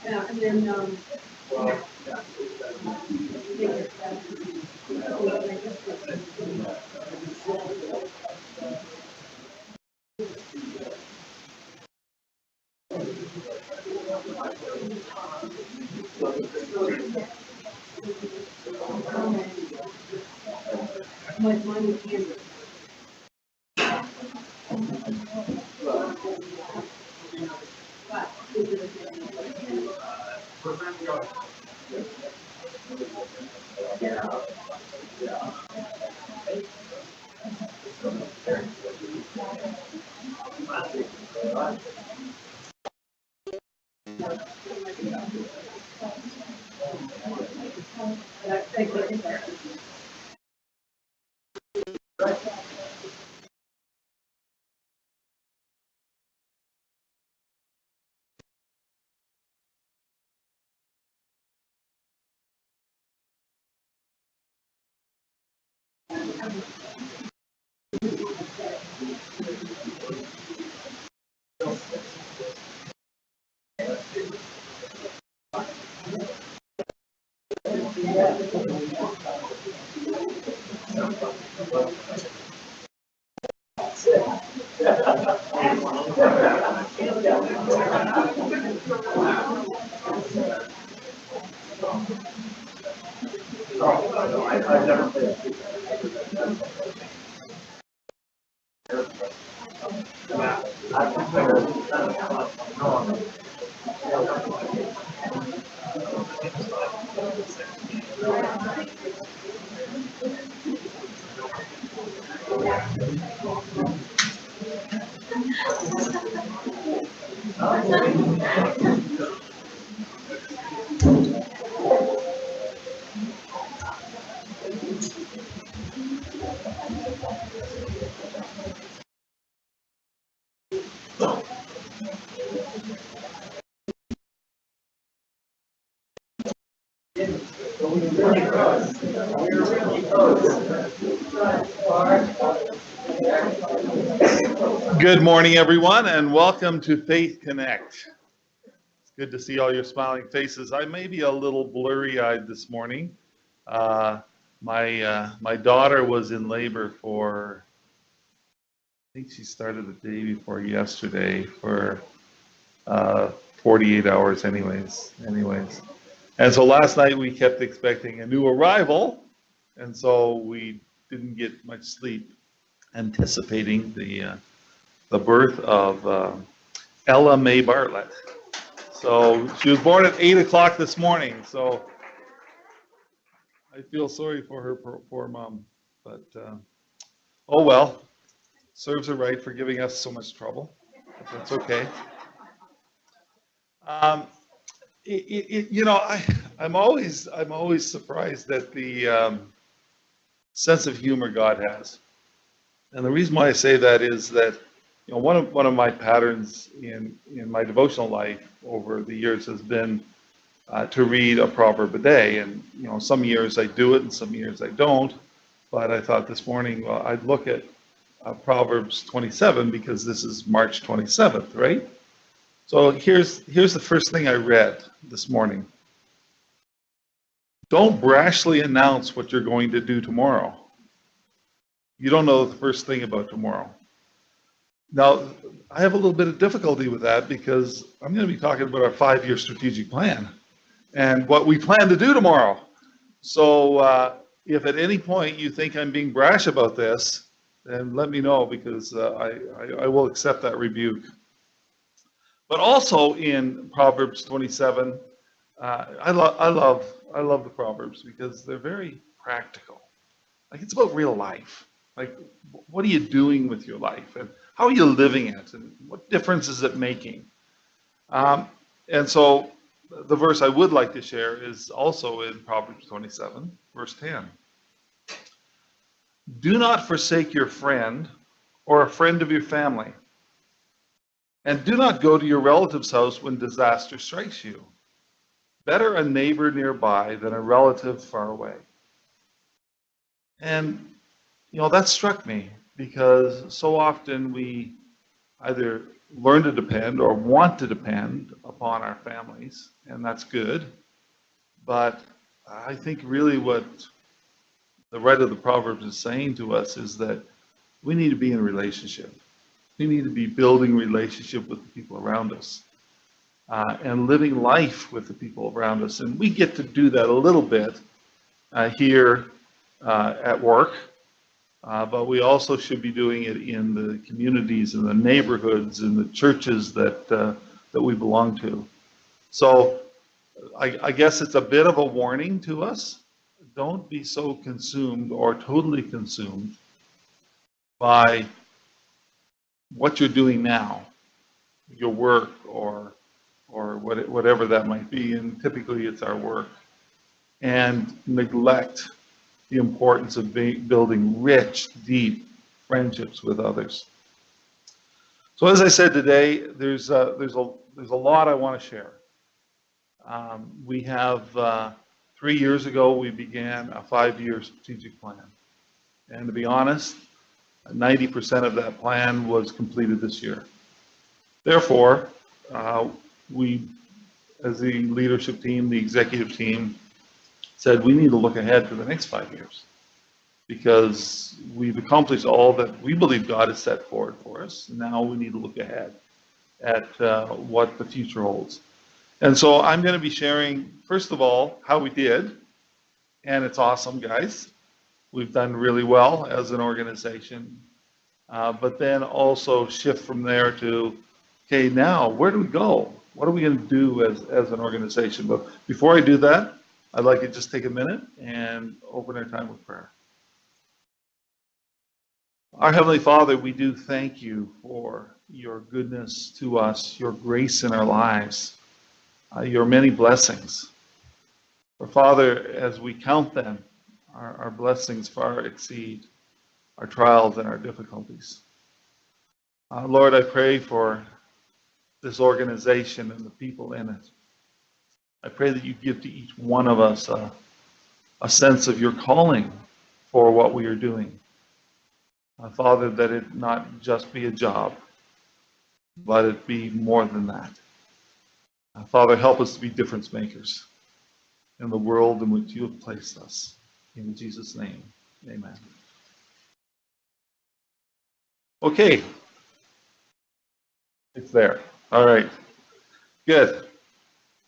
Yeah, and then, my money can't. Good morning, everyone, and welcome to Faith Connect. It's good to see all your smiling faces. I may be a little blurry-eyed this morning. My daughter was in labor for, I think she started the day before yesterday for 48 hours anyways. And so last night we kept expecting a new arrival, and so we didn't get much sleep anticipating the birth of Ella Mae Bartlett. So she was born at 8 o'clock this morning. So I feel sorry for her poor mom, but oh well, serves her right for giving us so much trouble. But that's okay. I'm always surprised at the sense of humor God has, and the reason why I say that is that one of my patterns in my devotional life over the years has been to read a proverb a day, and some years I do it and some years I don't. But I thought this morning, well, I'd look at Proverbs 27 because this is March 27th, right? So here's the first thing I read this morning. Don't brashly announce what you're going to do tomorrow. You don't know the first thing about tomorrow. Now, I have a little bit of difficulty with that because I'm going to be talking about our 5-year strategic plan and what we plan to do tomorrow. So if at any point you think I'm being brash about this, then let me know because I will accept that rebuke. But also in Proverbs 27, I love the Proverbs because they're very practical. Like it's about real life. Like what are you doing with your life, and how are you living it, and what difference is it making? And so the verse I would like to share is also in Proverbs 27, verse 10. Do not forsake your friend or a friend of your family, and do not go to your relative's house when disaster strikes you. Better a neighbor nearby than a relative far away. And, that struck me because so often we either learn to depend or want to depend upon our families, and that's good. But I think really what the writer of the Proverbs is saying to us is that we need to be in a relationship. We need to be building relationship with the people around us and living life with the people around us. And we get to do that a little bit here at work, but we also should be doing it in the communities, in the neighborhoods, in the churches that we belong to. So I guess it's a bit of a warning to us. Don't be so consumed or totally consumed by what you're doing now, your work or whatever that might be, and typically it's our work, and neglect the importance of building rich, deep friendships with others. So as I said today, there's a lot I want to share. We have 3 years ago we began a 5-year strategic plan, and to be honest, 90% of that plan was completed this year. Therefore, we, as the leadership team, the executive team, said we need to look ahead for the next 5 years because we've accomplished all that we believe God has set forward for us. Now we need to look ahead at what the future holds. And so I'm going to be sharing, first of all, how we did, and it's awesome, guys. We've done really well as an organization, but then also shift from there to, okay, now where do we go? What are we going to do as an organization? But before I do that, I'd like to just take a minute and open our time with prayer. Our Heavenly Father, we do thank you for your goodness to us, your grace in our lives, your many blessings. For Father, as we count them, our blessings far exceed our trials and our difficulties. Lord, I pray for this organization and the people in it. I pray that you give to each one of us a sense of your calling for what we are doing. Father, that it not just be a job, but it be more than that. Father, help us to be difference makers in the world in which you have placed us. In Jesus' name, amen. Okay. It's there. All right. Good.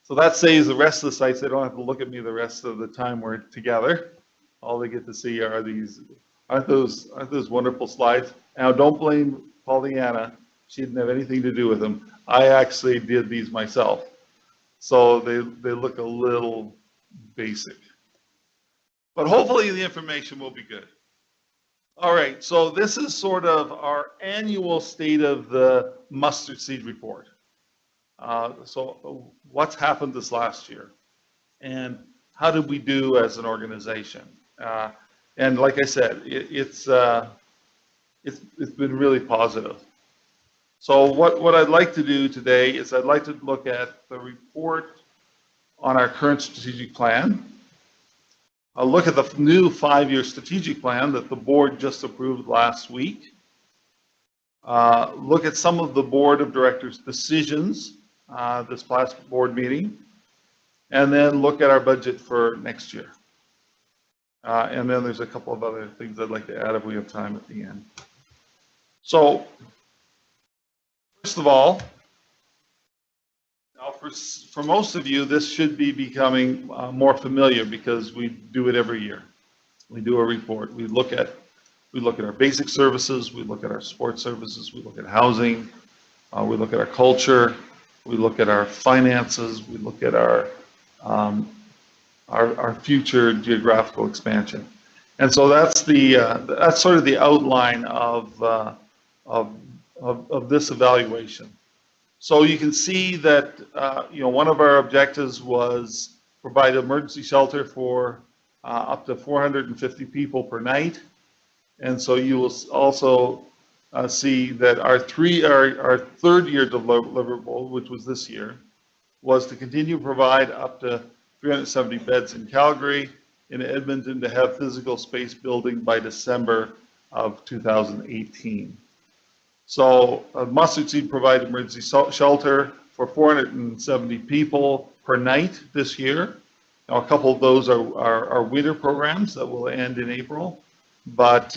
So that saves the rest of the sites. They don't have to look at me the rest of the time we're together. All they get to see are these, aren't those wonderful slides? Now, don't blame Pollyanna. She didn't have anything to do with them. I actually did these myself. So they look a little basic. But hopefully the information will be good. All right, so this is sort of our annual State of the Mustard Seed report. So what's happened this last year? And how did we do as an organization? And like I said, it's been really positive. So what I'd like to do today is I'd like to look at the report on our current strategic plan. I'll look at the new 5-year strategic plan that the board just approved last week. Look at some of the board of directors' decisions this last board meeting, and then look at our budget for next year. And then there's a couple of other things I'd like to add if we have time at the end. So, first of all, now for most of you, this should be becoming more familiar because we do it every year. We do a report. We look at our basic services. We look at our sports services. We look at housing. We look at our culture. we look at our finances, we look at our future geographical expansion. And so that's that's sort of the outline of this evaluation. So you can see that one of our objectives was provide emergency shelter for up to 450 people per night. And so you will also see that our third year deliverable, which was this year, was to continue to provide up to 370 beds in Calgary, in Edmonton to have physical space building by December of 2018. So Mustard Seed provided emergency shelter for 470 people per night this year. Now, a couple of those are winter programs that will end in April, but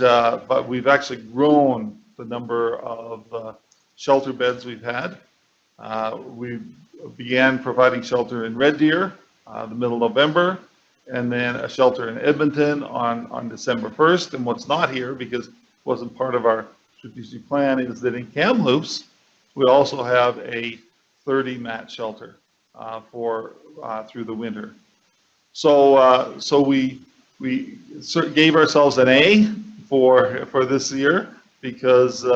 we've actually grown the number of shelter beds we've had. We began providing shelter in Red Deer the middle of November, and then a shelter in Edmonton on December 1st. And what's not here, because it wasn't part of our strategic plan, is that in Kamloops, we also have a 30 mat shelter through the winter. So we gave ourselves an A for this year, because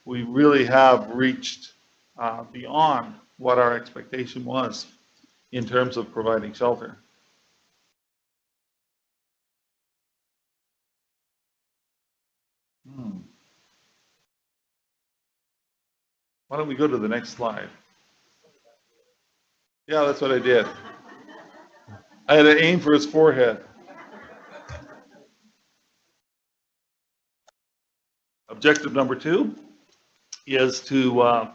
we really have reached beyond what our expectation was in terms of providing shelter. Why don't we go to the next slide? Yeah, that's what I did. I had to aim for his forehead. Objective number 2 is to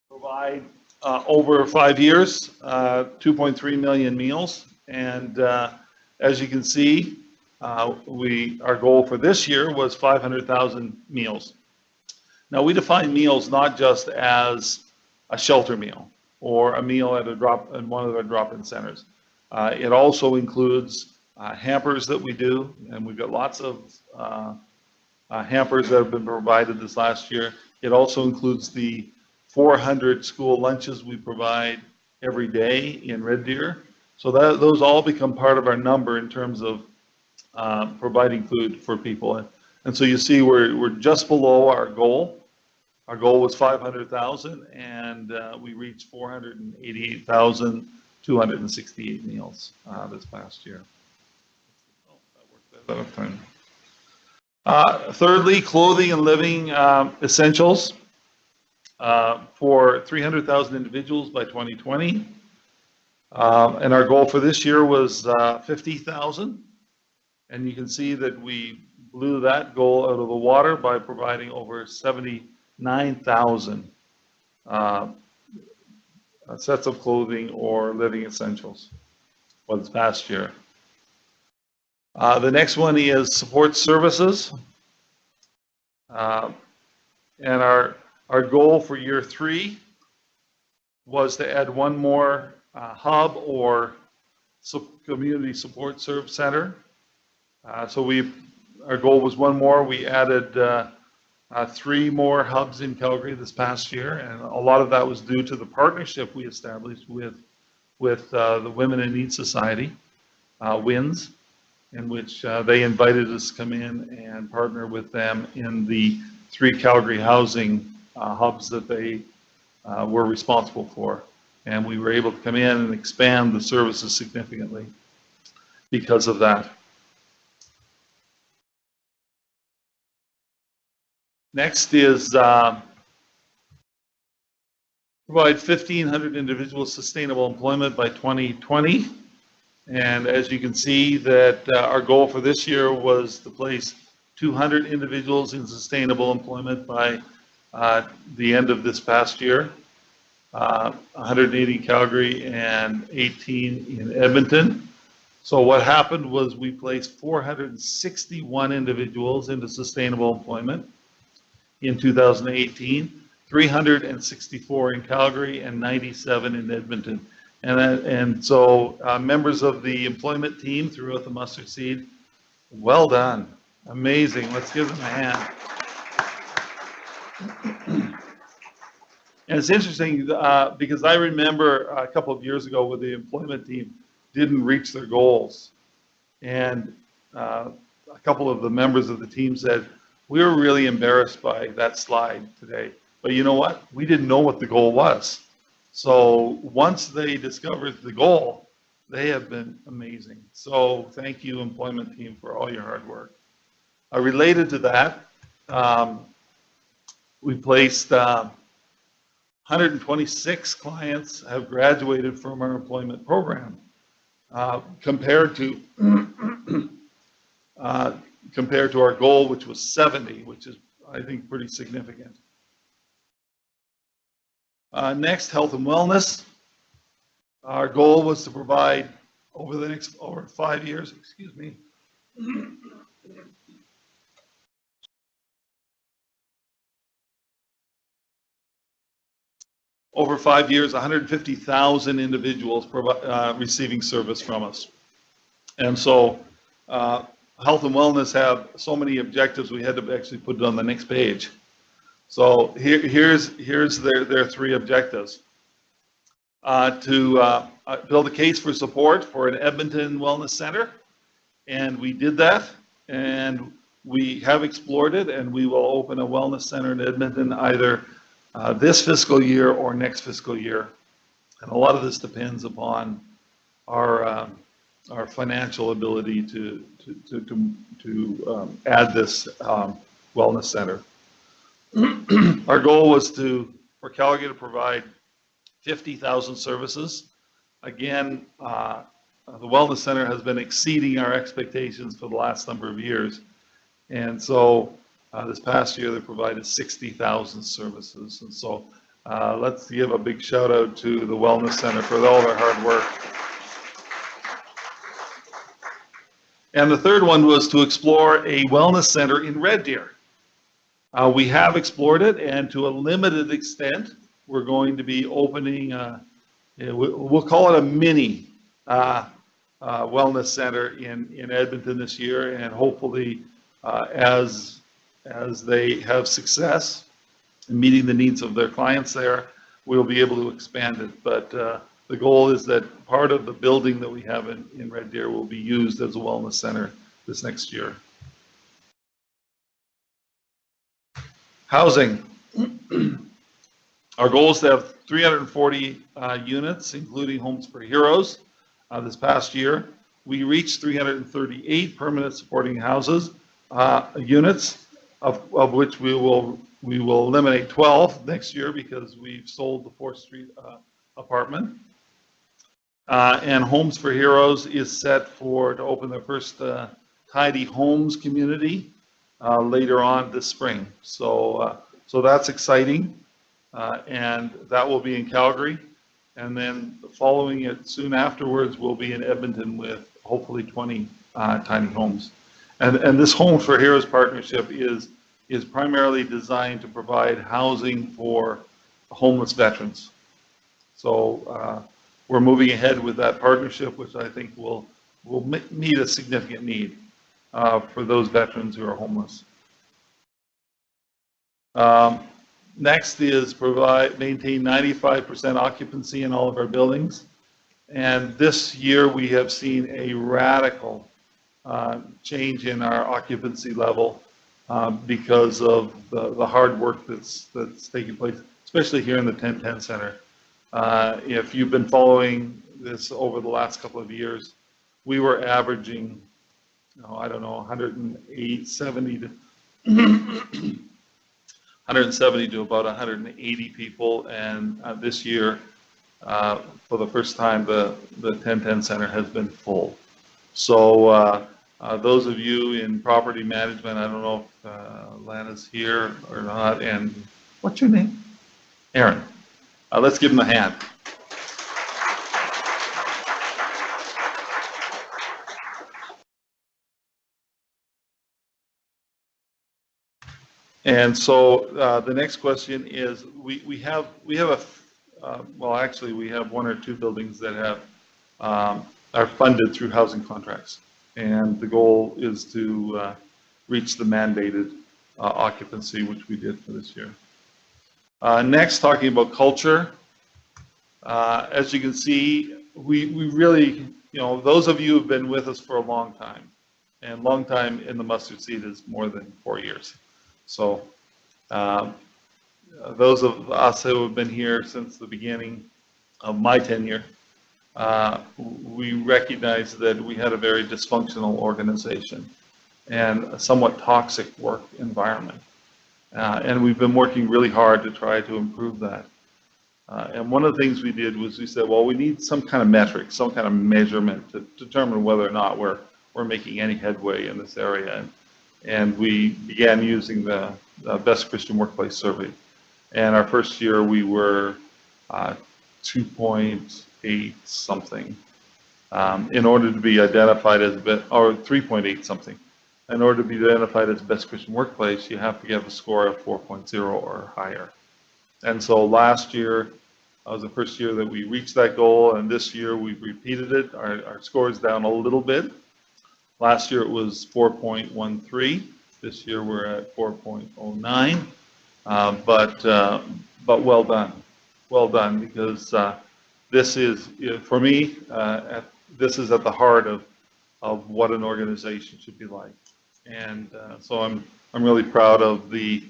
provide over 5 years 2.3 million meals, and as you can see, our goal for this year was 500,000 meals. Now, we define meals not just as a shelter meal or a meal at one of our drop-in centers. It also includes hampers that we do, and we've got lots of hampers that have been provided this last year. It also includes the 400 school lunches we provide every day in Red Deer. So those all become part of our number in terms of providing food for people. And so you see we're just below our goal. Our goal was 500,000, and we reached 488,268 meals this past year. Oh, that worked that time. Thirdly, clothing and living essentials for 300,000 individuals by 2020. And our goal for this year was 50,000. And you can see that we blew that goal out of the water by providing over 79,000 sets of clothing or living essentials for this past year. The next one is support services. And our goal for year 3 was to add one more hub or community support service center. So our goal was one more. We added 3 more hubs in Calgary this past year, and a lot of that was due to the partnership we established with the Women in Need Society, WINS, in which they invited us to come in and partner with them in the 3 Calgary housing hubs that they were responsible for. And we were able to come in and expand the services significantly because of that. Next is provide 1,500 individuals sustainable employment by 2020. And as you can see, that our goal for this year was to place 200 individuals in sustainable employment by the end of this past year. 180 in Calgary and 18 in Edmonton. So what happened was we placed 461 individuals into sustainable employment in 2018, 364 in Calgary and 97 in Edmonton. And so members of the employment team throughout the Mustard Seed, well done. Amazing. Let's give them a hand. And it's interesting because I remember a couple of years ago when the employment team didn't reach their goals. And a couple of the members of the team said, we were really embarrassed by that slide today. But you know what? We didn't know what the goal was. So once they discovered the goal, they have been amazing. So thank you, employment team, for all your hard work. Related to that, we placed 126 clients have graduated from our employment program, compared to our goal, which was 70, which is, I think, pretty significant. Next, health and wellness. Our goal was to provide over 5 years, excuse me, over 5 years, 150,000 individuals receiving service from us. And so health and wellness have so many objectives, we had to actually put it on the next page. So here's their 3 objectives. To build a case for support for an Edmonton Wellness Center, and we did that, and we have explored it, and we will open a wellness center in Edmonton either this fiscal year or next fiscal year. And a lot of this depends upon our financial ability to add this wellness center. Our goal was for Calgary to provide 50,000 services. Again, the wellness center has been exceeding our expectations for the last number of years. And so this past year they provided 60,000 services. And so let's give a big shout out to the wellness center for all their hard work. And the third one was to explore a wellness center in Red Deer. We have explored it, and to a limited extent, we're going to be opening, we'll call it a mini wellness center in Edmonton this year, and hopefully as they have success in meeting the needs of their clients there, we'll be able to expand it. But the goal is that part of the building that we have in Red Deer will be used as a wellness center this next year. Housing. Our goal is to have 340 units, including Homes for Heroes. This past year, we reached 338 permanent supporting houses units, of which we will eliminate 12 next year because we've sold the 4th Street apartment. And Homes for Heroes is set to open their first Tidy Homes community later on this spring. So that's exciting. And that will be in Calgary. And then following it soon afterwards, we'll be in Edmonton with hopefully 20 tiny homes. And this Homes for Heroes partnership is primarily designed to provide housing for homeless veterans. So we're moving ahead with that partnership, which I think will meet a significant need for those veterans who are homeless. Next is maintain 95% occupancy in all of our buildings. And this year we have seen a radical change in our occupancy level because of the hard work that's taking place, especially here in the 1010 Center. If you've been following this over the last couple of years, we were averaging, I don't know, 170 to about 180 people, and this year, for the first time, the 1010 Center has been full. So those of you in property management, I don't know if Lana's here or not, and what's your name? Aaron. Let's give him a hand. And so the next question is, we have well, actually we have 1 or 2 buildings that have are funded through housing contracts, and the goal is to reach the mandated occupancy, which we did for this year. Next, talking about culture. As you can see, we really, those of you who have been with us for a long time, and long time in the mustard seed is more than 4 years. So those of us who have been here since the beginning of my tenure, we recognize that we had a very dysfunctional organization and a somewhat toxic work environment. And we've been working really hard to try to improve that. And one of the things we did was we said, well, we need some kind of metric, some kind of measurement to determine whether or not we're making any headway in this area. And we began using the Best Christian Workplace Survey. And our first year we were 2.8 something in order to be identified as, or 3.8 something. In order to be identified as Best Christian Workplace, you have to get a score of 4.0 or higher. And so last year was the first year that we reached that goal, and this year we've repeated it. Our score is down a little bit. Last year it was 4.13. This year we're at 4.09. But well done. Well done, because this is, for me, this is at the heart of what an organization should be like. And so I'm really proud of the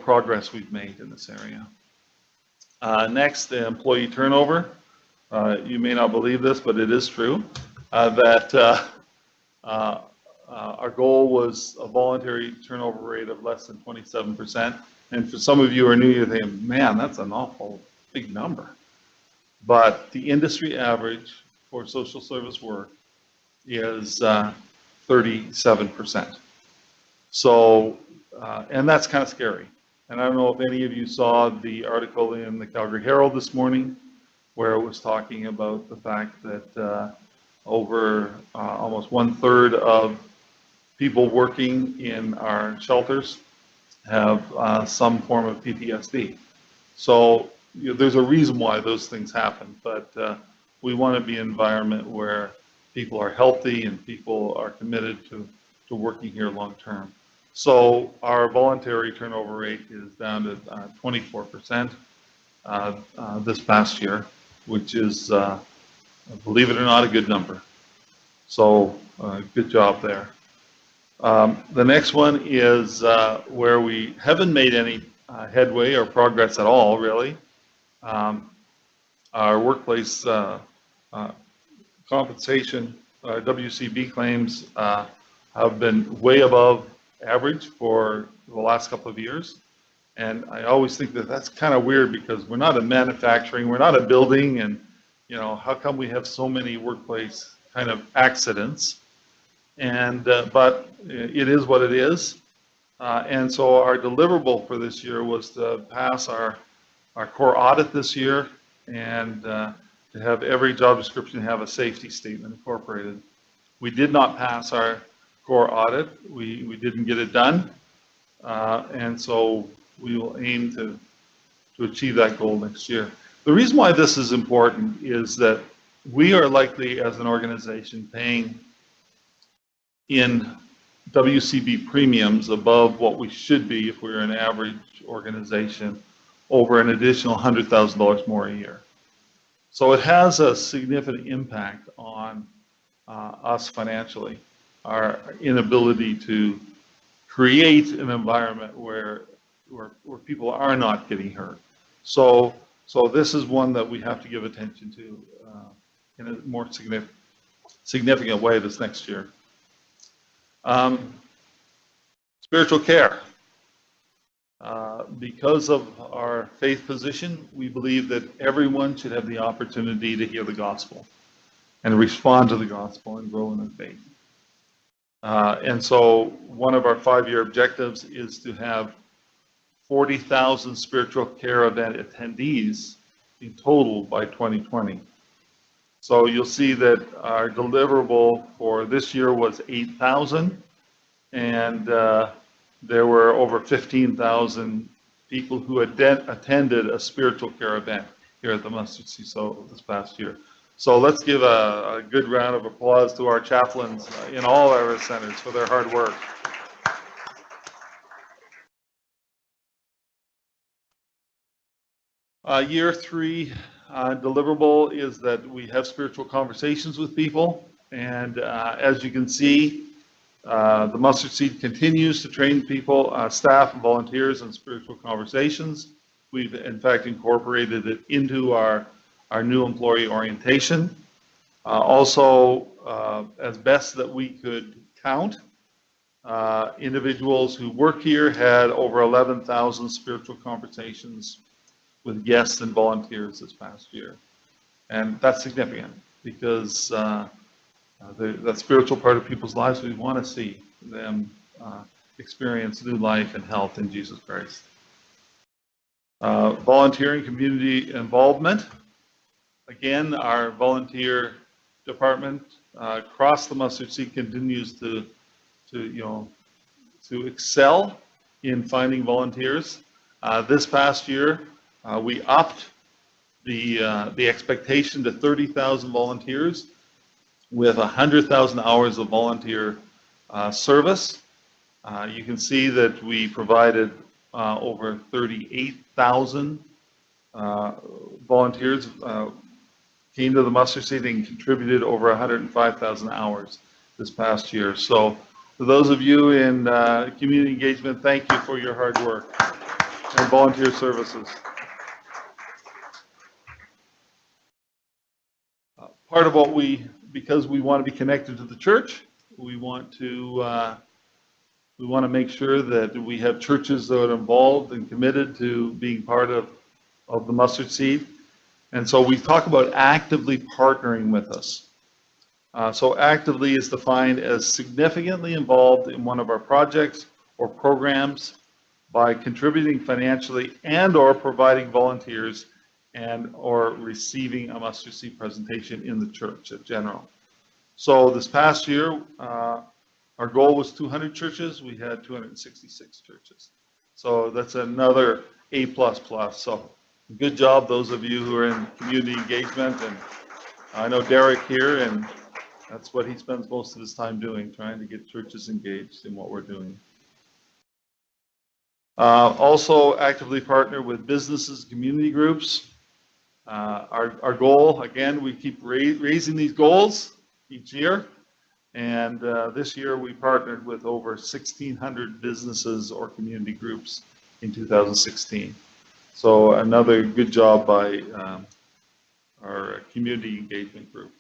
progress we've made in this area. Next, the employee turnover. You may not believe this, but it is true that our goal was a voluntary turnover rate of less than 27%. And for some of you who are new, you're thinking, man, that's an awful big number. But the industry average for social service work is 37%. So, and that's kind of scary. And I don't know if any of you saw the article in the Calgary Herald this morning, where it was talking about the fact that over almost 1/3 of people working in our shelters have some form of PTSD. So there's a reason why those things happen, but we want to be an environment where people are healthy and people are committed to working here long term. So our voluntary turnover rate is down to 24% this past year, which is, believe it or not, a good number. So good job there. The next one is where we haven't made any headway or progress at all, really. Our workplace compensation, WCB claims, have been way above average for the last couple of years. And I always think that that's kind of weird, because we're not in manufacturing, we're not a building, and how come we have so many workplace kind of accidents? And but it is what it is. And so our deliverable for this year was to pass our core audit this year, and to have every job description have a safety statement incorporated. We did not pass our core audit. We didn't get it done. And so we will aim to achieve that goal next year. The reason why this is important is that we are likely, as an organization, paying in WCB premiums above what we should be if we were an average organization, over an additional $100,000 more a year. So it has a significant impact on us financially, our inability to create an environment where people are not getting hurt. So this is one that we have to give attention to in a more significant way this next year. Spiritual care. Because of our faith position, we believe that everyone should have the opportunity to hear the gospel and respond to the gospel and grow in their faith. And so one of our 5-year objectives is to have 40,000 spiritual care event attendees in total by 2020. So you'll see that our deliverable for this year was 8,000, and there were over 15,000 people who attended a spiritual care event here at the Mustard Seed this past year. So let's give a good round of applause to our chaplains in all our centers for their hard work. Year 3 deliverable is that we have spiritual conversations with people. And as you can see, the Mustard Seed continues to train people, staff and volunteers in spiritual conversations. We've in fact incorporated it into our new employee orientation. Also, as best that we could count, individuals who work here had over 11,000 spiritual conversations with guests and volunteers this past year. And that's significant because that spiritual part of people's lives, we want to see them experience new life and health in Jesus Christ. Volunteering, community involvement. Again, our volunteer department across the Mustard Seed continues to excel in finding volunteers. This past year, we upped the expectation to 30,000 volunteers with 100,000 hours of volunteer service. You can see that we provided over 38,000 volunteers came to the Mustard Seed and contributed over 105,000 hours this past year. So for those of you in community engagement, thank you for your hard work and volunteer services. Part of what because we want to be connected to the church, we want to make sure that we have churches that are involved and committed to being part of the Mustard Seed. And so we talk about actively partnering with us. So actively is defined as significantly involved in one of our projects or programs by contributing financially and or providing volunteers and or receiving a Mustard Seed presentation in the church in general. So this past year, our goal was 200 churches. We had 266 churches. So that's another A++. So good job, those of you who are in community engagement. And I know Derek here, and that's what he spends most of his time doing, trying to get churches engaged in what we're doing. Also actively partner with businesses, community groups. Our goal, again, we keep raising these goals each year. And this year we partnered with over 1,600 businesses or community groups in 2016. So another good job by our community engagement group.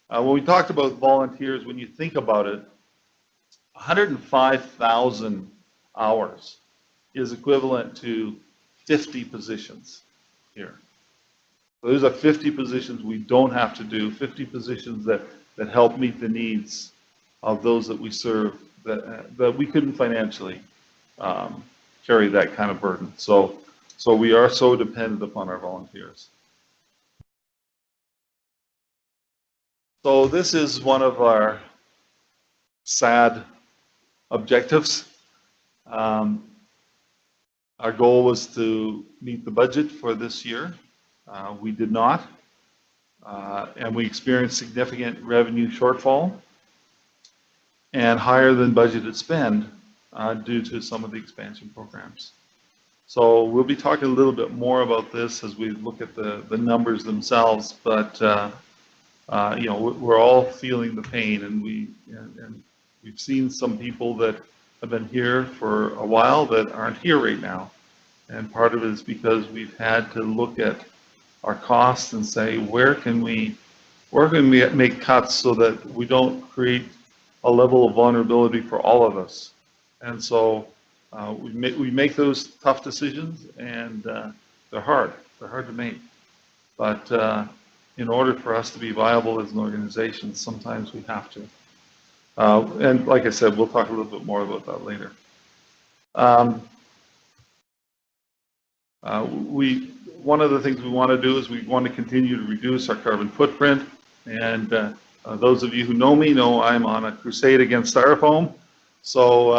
When we talked about volunteers, when you think about it, 105,000 hours is equivalent to 50 positions here. So those are 50 positions we don't have to do, 50 positions that help meet the needs of those that we serve, that we couldn't financially carry that kind of burden. So we are so dependent upon our volunteers. So this is one of our sad objectives. Our goal was to meet the budget for this year. We did not. And we experienced significant revenue shortfall and higher than budgeted spend due to some of the expansion programs. So we'll be talking a little bit more about this as we look at the numbers themselves, but we're all feeling the pain, and we've seen some people that have been here for a while that aren't here right now. And part of it is because we've had to look at our costs and say, where can we make cuts so that we don't create a level of vulnerability for all of us. And so we make those tough decisions, and they're hard to make. But in order for us to be viable as an organization, sometimes we have to. And like I said, we'll talk a little bit more about that later. One of the things we want to do is we want to continue to reduce our carbon footprint. And those of you who know me know I'm on a crusade against styrofoam. So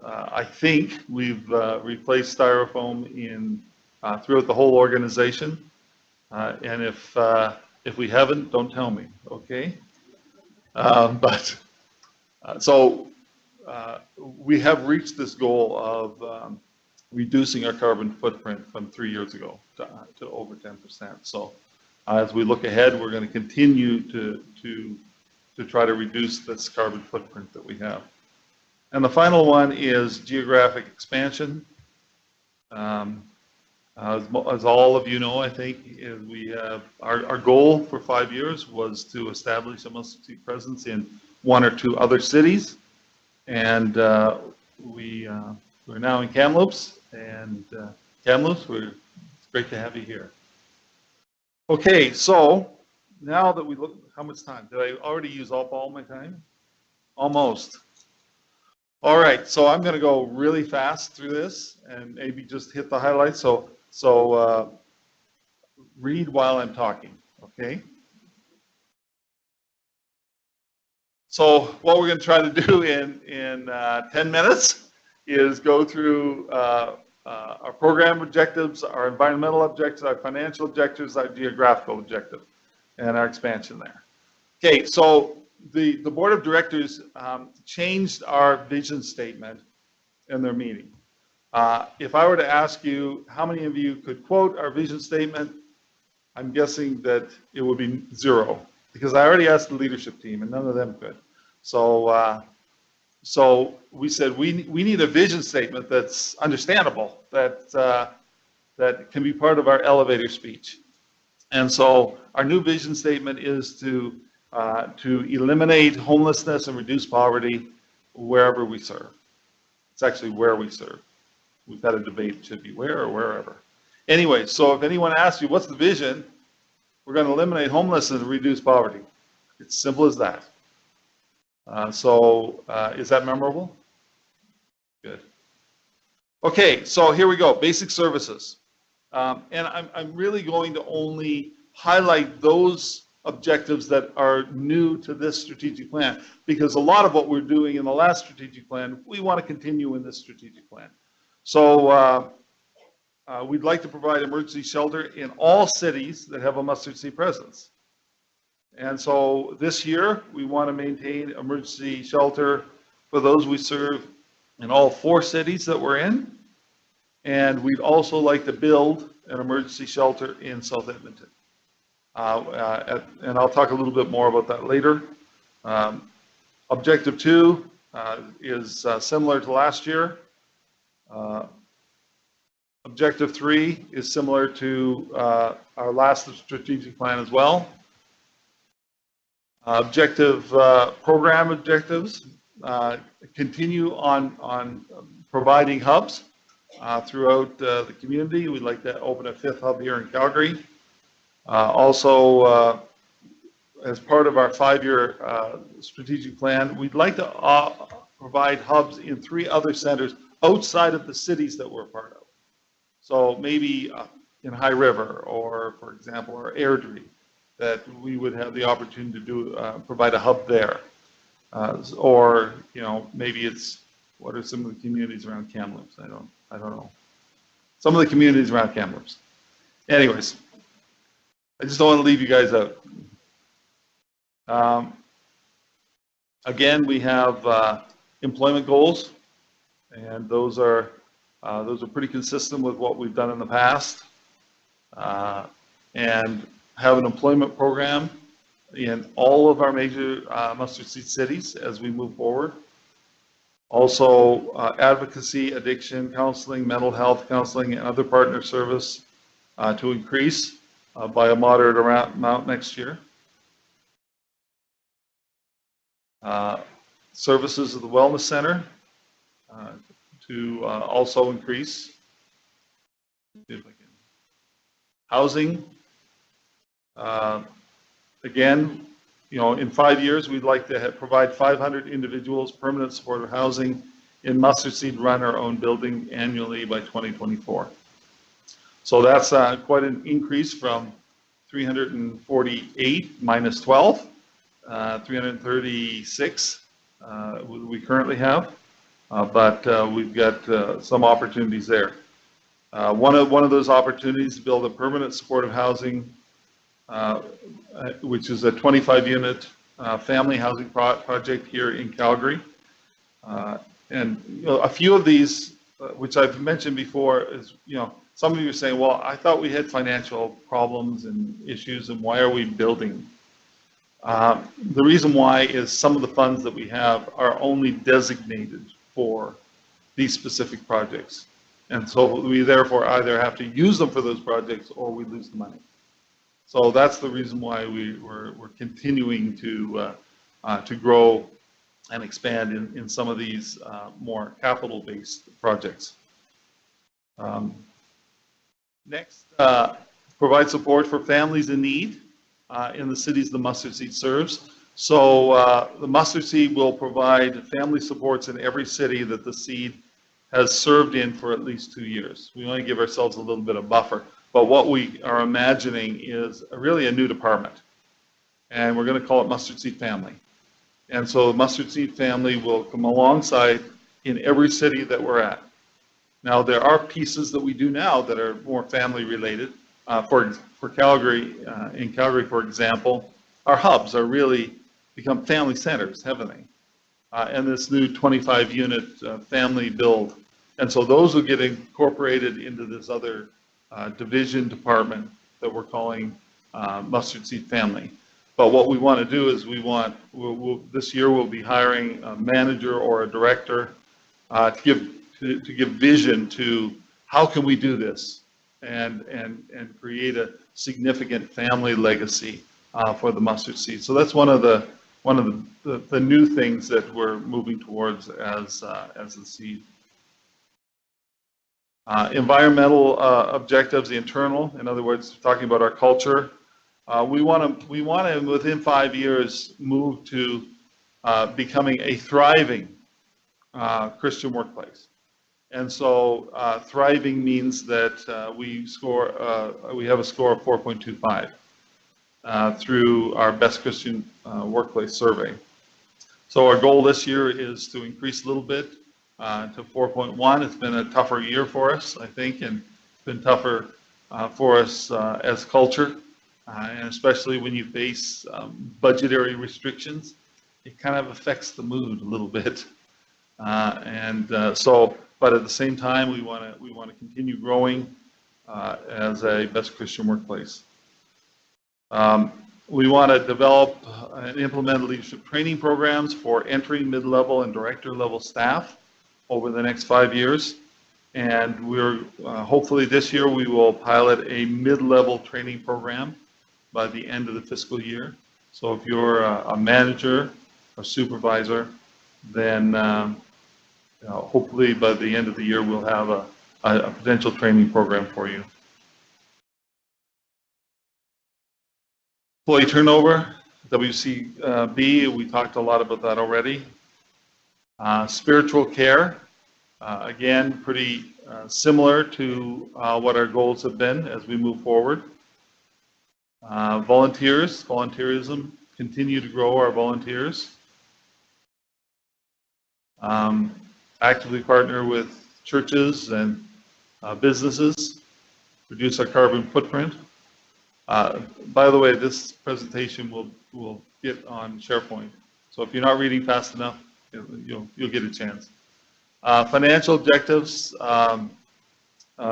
I think we've replaced styrofoam throughout the whole organization. And if we haven't, don't tell me, okay? So we have reached this goal of reducing our carbon footprint from 3 years ago to over 10%. So as we look ahead, we're going to continue to try to reduce this carbon footprint that we have. And the final one is geographic expansion. As all of you know, I think we have our goal for 5 years was to establish a mustard seed presence in 1 or 2 other cities, and we're now in Kamloops, and Kamloops, it's great to have you here. Okay, so now that we look, how much time? Did I already use up all my time? Almost. All right, so I'm going to go really fast through this and maybe just hit the highlights. So read while I'm talking, okay? So what we're going to try to do in 10 minutes is go through our program objectives, our environmental objectives, our financial objectives, our geographical objective, and our expansion there. Okay, so the board of directors changed our vision statement in their meeting. If I were to ask you how many of you could quote our vision statement, I'm guessing that it would be 0, because I already asked the leadership team and none of them could. So so we said we need a vision statement that's understandable, that can be part of our elevator speech. And so our new vision statement is to eliminate homelessness and reduce poverty wherever we serve. It's actually where we serve. We've had a debate, it should be where or wherever. Anyway, so if anyone asks you, what's the vision? We're going to eliminate homelessness and reduce poverty. It's simple as that. Is that memorable? Good. Okay, so here we go, basic services. And I'm really going to only highlight those objectives that are new to this strategic plan, because a lot of what we're doing in the last strategic plan, we want to continue in this strategic plan. So we'd like to provide emergency shelter in all cities that have a mustard seed presence. And so this year, we want to maintain emergency shelter for those we serve in all 4 cities that we're in. And we'd also like to build an emergency shelter in South Edmonton. And I'll talk a little bit more about that later. Objective 2 is similar to last year. Objective 3 is similar to our last strategic plan as well. Program objectives continue on providing hubs throughout the community. We'd like to open a 5th hub here in Calgary. Also, as part of our 5-year strategic plan, we'd like to provide hubs in 3 other centers outside of the cities that we're a part of. So maybe in High River, or for example, or Airdrie, that we would have the opportunity to provide a hub there. Or, you know, maybe it's, what are some of the communities around Kamloops? I don't know. Some of the communities around Kamloops. Anyways, I just don't want to leave you guys out. Again, we have employment goals, and those are pretty consistent with what we've done in the past. And have an employment program in all of our major mustard seed cities as we move forward. Also, advocacy, addiction counseling, mental health counseling, and other partner service to increase by a moderate amount next year. Services of the Wellness Center to also increase. Housing. Again, you know, in 5 years, we'd like to provide 500 individuals permanent supportive housing in mustard seed run our own building annually by 2024. So that's quite an increase from 348 minus 12, 336 we currently have, but we've got some opportunities there. One of those opportunities is to build a permanent supportive housing, which is a 25-unit family housing project here in Calgary. And you know, a few of these which I've mentioned before, is, some of you are saying, well, I thought we had financial problems and issues, and why are we building? The reason why is some of the funds that we have are only designated for these specific projects. And so we therefore either have to use them for those projects or we lose the money. So that's the reason why we're continuing to grow and expand in some of these more capital-based projects. Next, provide support for families in need in the cities the mustard seed serves. So the mustard seed will provide family supports in every city that the seed has served in for at least 2 years. We want to give ourselves a little bit of buffer. But what we are imagining is really a new department. And we're going to call it Mustard Seed Family. And so the Mustard Seed Family will come alongside in every city that we're at. Now, there are pieces that we do now that are more family related. For Calgary, in Calgary, for example, our hubs are really become family centers, haven't they? And this new 25-unit family build. And so those will get incorporated into this other division department that we're calling Mustard Seed Family. But what we want to do is this year we'll be hiring a manager or a director to give vision to how can we do this and create a significant family legacy for the mustard seed. So that's one of the new things that we're moving towards as the seed. Environmental objectives, the internal, in other words, talking about our culture. We want to within 5 years move to becoming a thriving Christian workplace. And so thriving means that we have a score of 4.25 through our Best Christian Workplace survey. So our goal this year is to increase a little bit to 4.1. It's been a tougher year for us, I think, and it's been tougher for us as culture, and especially when you face budgetary restrictions, it kind of affects the mood a little bit. But at the same time, we want to continue growing as a Best Christian Workplace. We want to develop and implement leadership training programs for entry, mid-level, and director-level staff over the next 5 years. And we're hopefully this year we will pilot a mid-level training program by the end of the fiscal year. So if you're a manager or supervisor, then hopefully by the end of the year we'll have a potential training program for you. Employee turnover, WCB, we talked a lot about that already. Spiritual care, again, pretty similar to what our goals have been as we move forward. Volunteerism, continue to grow our volunteers. Actively partner with churches and businesses, reduce our carbon footprint. By the way, this presentation will get on SharePoint. So if you're not reading fast enough, you'll get a chance. Financial objectives,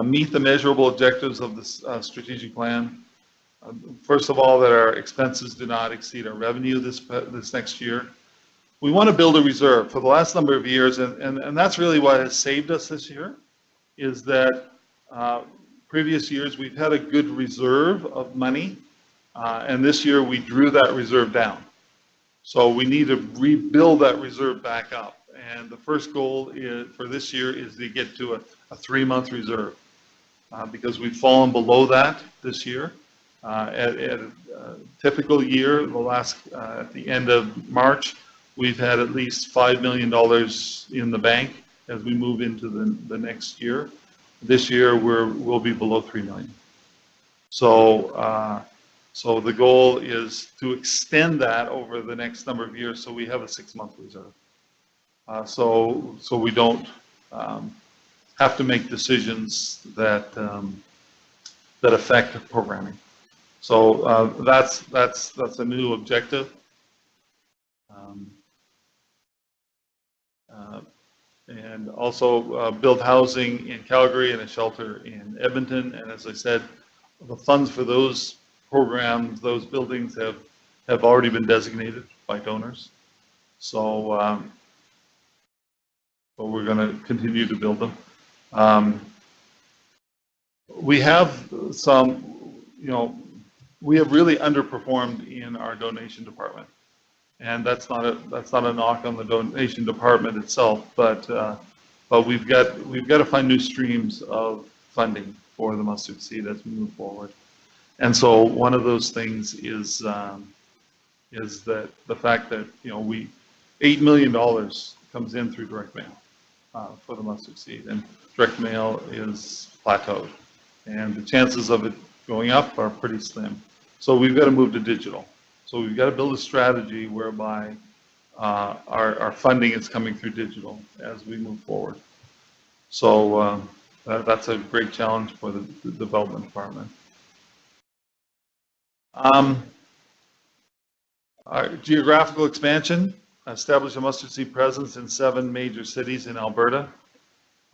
meet the measurable objectives of the strategic plan. First of all, that our expenses do not exceed our revenue this next year. We want to build a reserve. For the last number of years, and that's really what has saved us this year, is that previous years we've had a good reserve of money, and this year we drew that reserve down. So we need to rebuild that reserve back up. And the first goal for this year is to get to a 3-month reserve, because we've fallen below that this year. At a typical year, at the end of March, we've had at least $5 million in the bank as we move into the next year. This year, we'll be below $3 million. So the goal is to extend that over the next number of years, so we have a 6-month reserve. So we don't have to make decisions that affect programming. So that's a new objective. and also build housing in Calgary and a shelter in Edmonton. And as I said, the funds for those programs, those buildings have already been designated by donors. So, but we're going to continue to build them. We have some, we have really underperformed in our donation department, and that's not a knock on the donation department itself, but we've got to find new streams of funding for the mustard seed as we move forward. And so one of those things is that the fact that $8 million comes in through direct mail for the mustard seed, and direct mail is plateaued, and the chances of it going up are pretty slim. So we've got to move to digital. So we've got to build a strategy whereby our funding is coming through digital as we move forward. So that's a great challenge for the development department. Our geographical expansion, establish a mustard seed presence in 7 major cities in Alberta.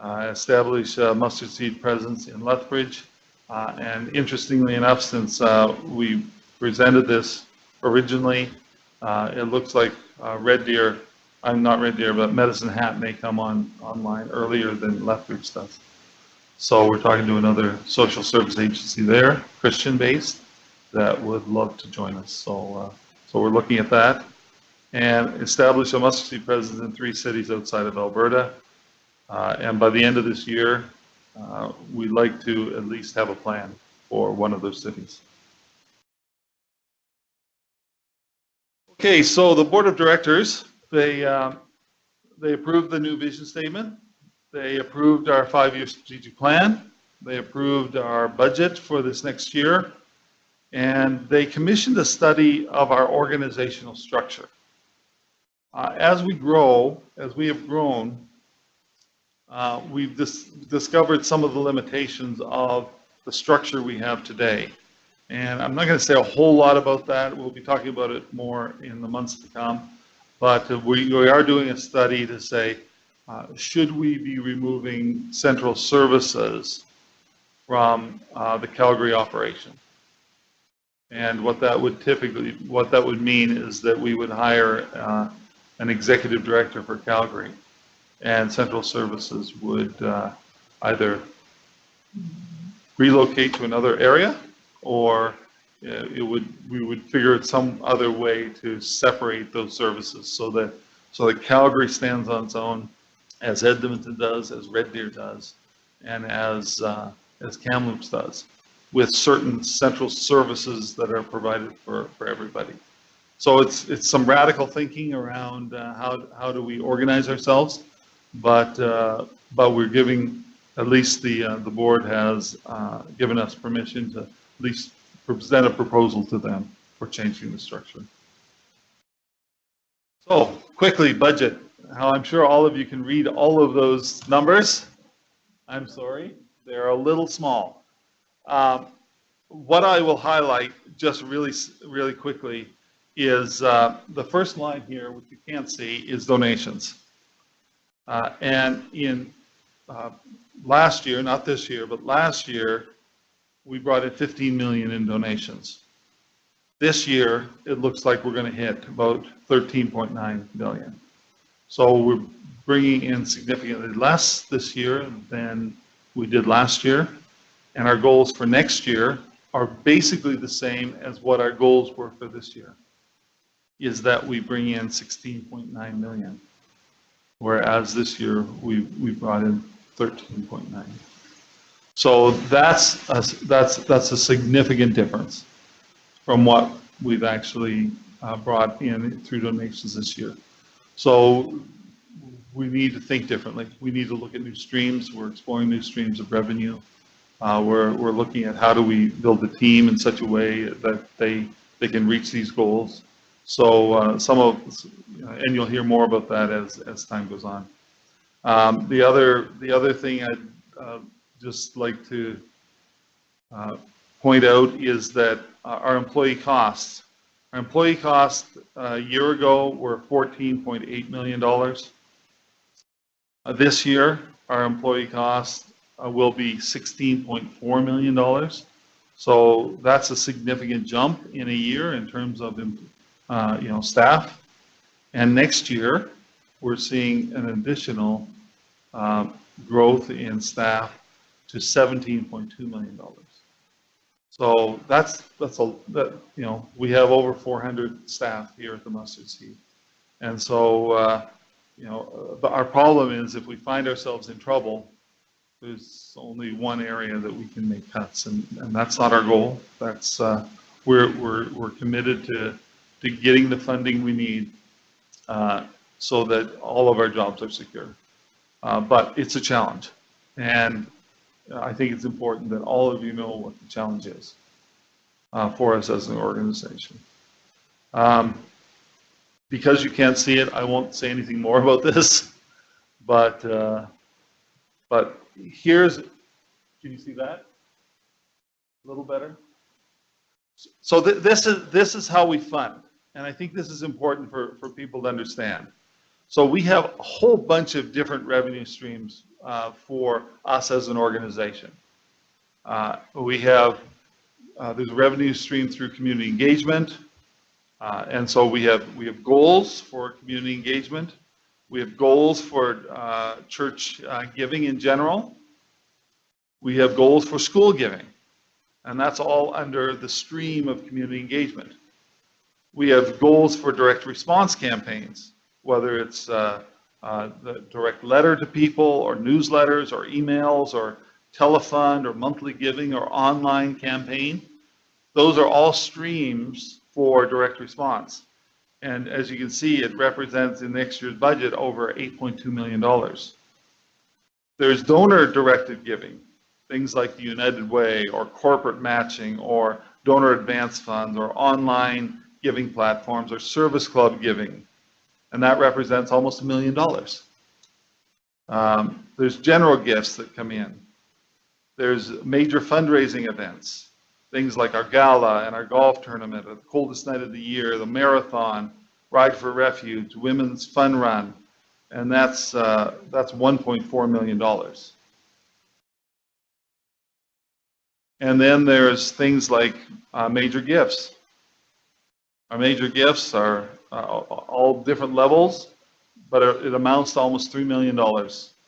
Establish a mustard seed presence in Lethbridge. And interestingly enough, since we presented this originally, it looks like Red Deer, not Red Deer, but Medicine Hat may come online earlier than Lethbridge does. So we're talking to another social service agency there, Christian-based, that would love to join us. So we're looking at that. And establish a mustard seed presence in 3 cities outside of Alberta. And by the end of this year, we'd like to at least have a plan for one of those cities. Okay, so the board of directors, they approved the new vision statement. They approved our 5-year strategic plan. They approved our budget for this next year. And they commissioned a study of our organizational structure. As we have grown, we've discovered some of the limitations of the structure we have today. And I'm not going to say a whole lot about that. We'll be talking about it more in the months to come. But we are doing a study to say, should we be removing central services from the Calgary operation? And what that would mean is that we would hire an executive director for Calgary, and central services would either relocate to another area, or we would figure out some other way to separate those services so that Calgary stands on its own, as Edmonton does, as Red Deer does, and as Kamloops does, with certain central services that are provided for everybody. So it's some radical thinking around how do we organize ourselves, but we're giving, at least the board has given us permission to at least present a proposal to them for changing the structure. So quickly, budget. How I'm sure all of you can read all of those numbers. I'm sorry, they're a little small. What I will highlight just really quickly is the first line here, which you can't see, is donations. And in last year, not this year, but last year, we brought in 15 million in donations. This year, it looks like we're going to hit about 13.9 million. So we're bringing in significantly less this year than we did last year. And our goals for next year are basically the same as what our goals were for this year, is that we bring in 16.9 million. Whereas this year, we brought in 13.9. So that's a significant difference from what we've actually brought in through donations this year. So we need to think differently. We need to look at new streams. We're exploring new streams of revenue. We're looking at how do we build a team in such a way that they can reach these goals. So and you'll hear more about that as time goes on. The other thing I'd just like to point out is that our employee costs. Our employee costs a year ago were $14.8 million. This year, our employee costs will be $16.4 million. So that's a significant jump in a year in terms of staff. And next year, we're seeing an additional growth in staff to $17.2 million. So we have over 400 staff here at the Mustard Seed. And so, our problem is if we find ourselves in trouble, there's only one area that we can make cuts, and that's not our goal. That's we're committed to getting the funding we need so that all of our jobs are secure. But it's a challenge, and I think it's important that all of you know what the challenge is for us as an organization. Because you can't see it, I won't say anything more about this. But here's, can you see that? A little better? So this is how we fund, and I think this is important for people to understand. So we have a whole bunch of different revenue streams for us as an organization. We have there's a revenue stream through community engagement, and so we have goals for community engagement. We have goals for church giving in general. We have goals for school giving, and that's all under the stream of community engagement. We have goals for direct response campaigns, whether it's the direct letter to people, or newsletters, or emails, or telefund, or monthly giving, or online campaign. Those are all streams for direct response. And as you can see, it represents in next year's budget over $8.2 million. There's donor-directed giving, things like the United Way, or corporate matching, or donor advance funds, or online giving platforms, or service club giving. And that represents almost $1 million. There's general gifts that come in. There's major fundraising events, things like our gala and our golf tournament, the coldest night of the year, the marathon, Ride for Refuge, Women's Fun Run, and that's $1.4 million. And then there's things like major gifts. Our major gifts are all different levels, but it amounts to almost $3 million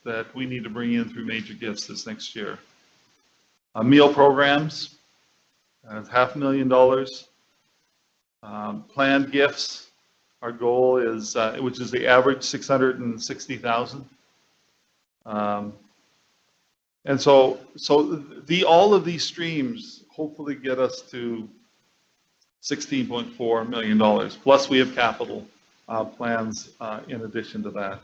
that we need to bring in through major gifts this next year. Meal programs, $500,000. Planned gifts, our goal is, which is the average, $660,000. And so all of these streams hopefully get us to $16.4 million. Plus we have capital plans in addition to that.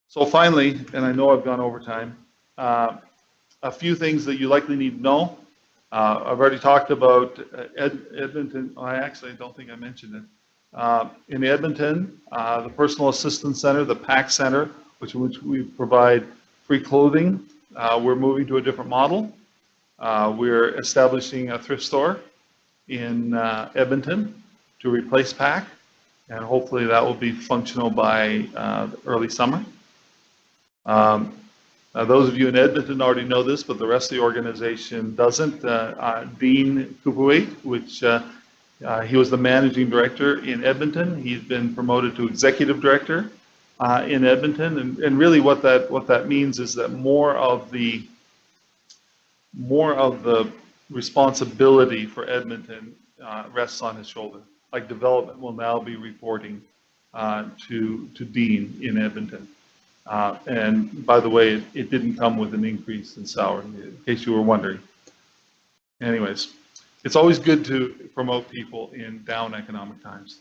So finally, and I know I've gone over time, a few things that you likely need to know. I've already talked about Edmonton. I actually don't think I mentioned it. In Edmonton, the Personal Assistance Center, the PAC Center, which we provide free clothing, we're moving to a different model. We're establishing a thrift store in Edmonton to replace PAC, and hopefully that will be functional by early summer. Those of you in Edmonton already know this, but the rest of the organization doesn't. Dean Kupuit, which he was the managing director in Edmonton. He's been promoted to executive director in Edmonton, and really what that means is that more of the responsibility for Edmonton rests on his shoulder. Like development will now be reporting to Dean in Edmonton. And by the way, it didn't come with an increase in salary, in case you were wondering. Anyways, it's always good to promote people in down economic times.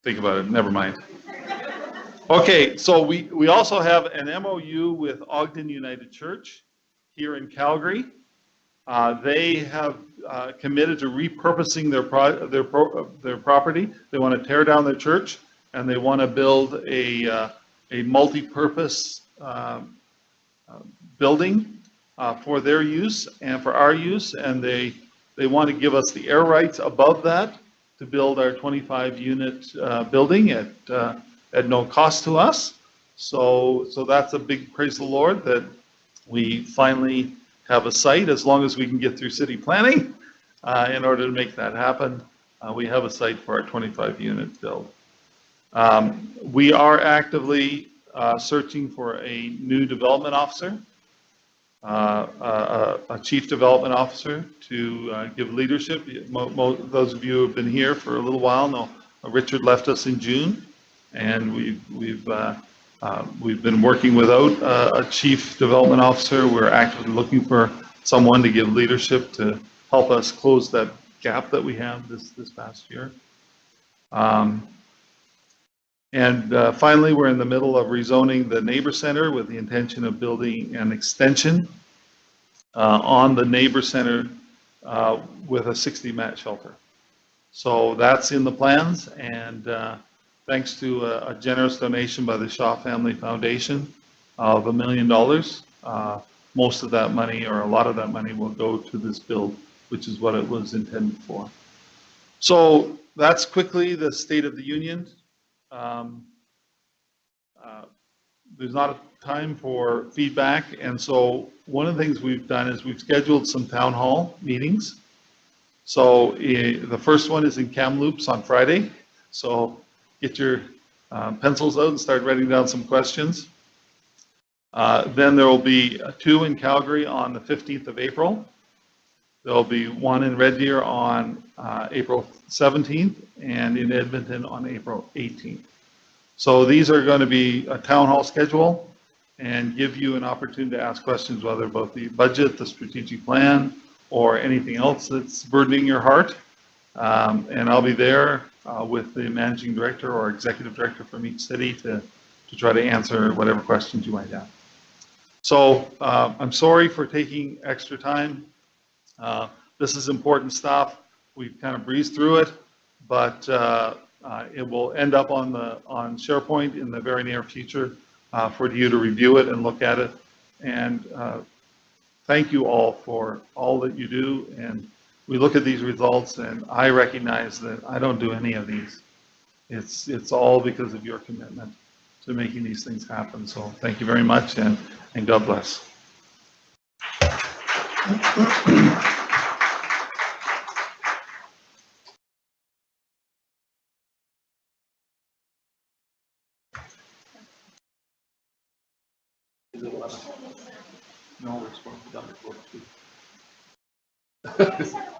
Think about it, never mind. Okay, so we also have an MOU with Ogden United Church here in Calgary. They have committed to repurposing their property. They want to tear down their church, and they want to build a multi-purpose building for their use and for our use, and they want to give us the air rights above that, to build our 25-unit building at no cost to us. So that's a big praise the Lord that we finally have a site, as long as we can get through city planning in order to make that happen. We have a site for our 25-unit build. We are actively searching for a new development officer, a chief development officer to give leadership. Those of you who have been here for a little while know Richard left us in June, and we've been working without a chief development officer. We're actively looking for someone to give leadership to help us close that gap that we have this past year. Finally, we're in the middle of rezoning the neighbor center with the intention of building an extension on the neighbor center with a 60-mat shelter. So that's in the plans, and thanks to a generous donation by the Shaw Family Foundation of $1 million, most of that money, or a lot of that money, will go to this build, which is what it was intended for. So that's quickly the State of the Union. There's not a time for feedback, and so one of the things we've done is we've scheduled some town hall meetings. So the first one is in Kamloops on Friday, so get your pencils out and start writing down some questions. Then there will be 2 in Calgary on the 15th of April. There will be 1 in Red Deer on April 17th, and in Edmonton on April 18th. So these are going to be a town hall schedule and give you an opportunity to ask questions, whether about the budget, the strategic plan, or anything else that's burdening your heart. And I'll be there with the managing director or executive director from each city to try to answer whatever questions you might have. So I'm sorry for taking extra time. This is important stuff. We've kind of breezed through it, but it will end up on SharePoint in the very near future for you to review it and look at it. And thank you all for all that you do. And we look at these results, and I recognize that I don't do any of these. It's all because of your commitment to making these things happen. So thank you very much, and God bless. Is it 11? No, we're supposed to be done before 2.